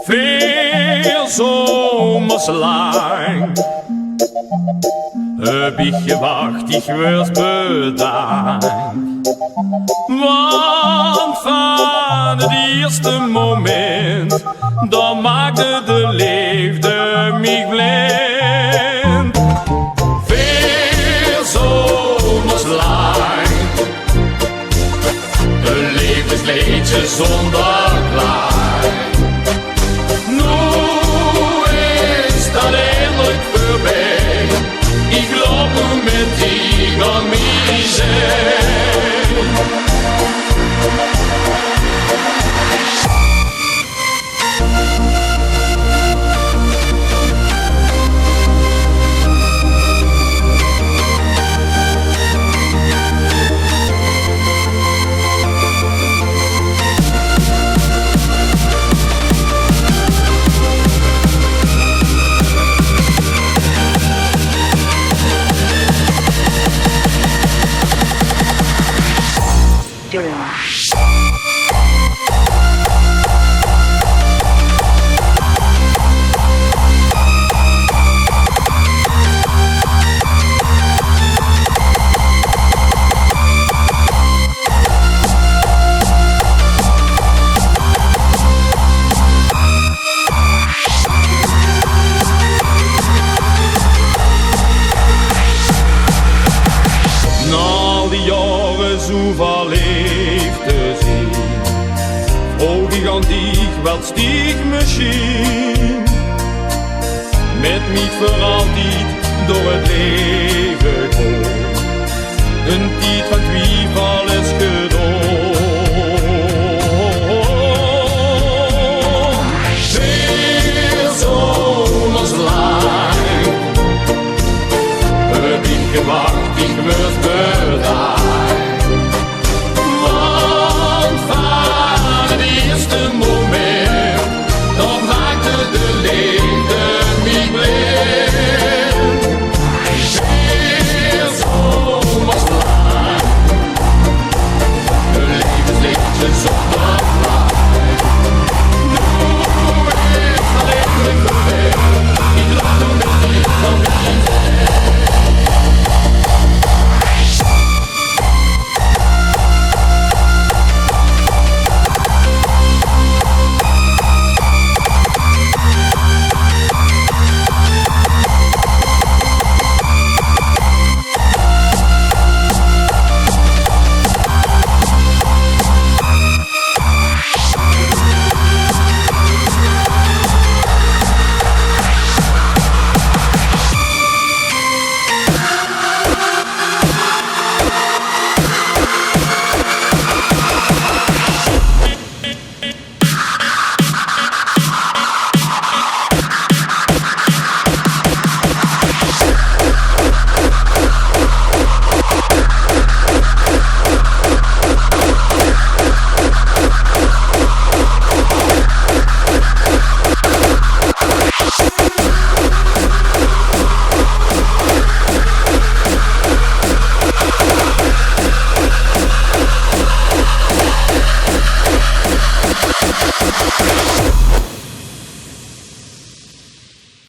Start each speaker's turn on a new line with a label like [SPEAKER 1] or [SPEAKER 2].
[SPEAKER 1] Veel zomers lang heb ik gewacht, ik werd bedankt. Want van het eerste moment, dan maakte de liefde mij blind. Veel zomers lang, een levensliedje zonder klaar. Nu is dat eindelijk voorbij, ik loop nu met die aan mij zijn. Zoveel leeft te zien, oh die gaan dich wel stieg misschien, met mij voor altijd door het leven gewoon, een tijd van twijfel is gedaan.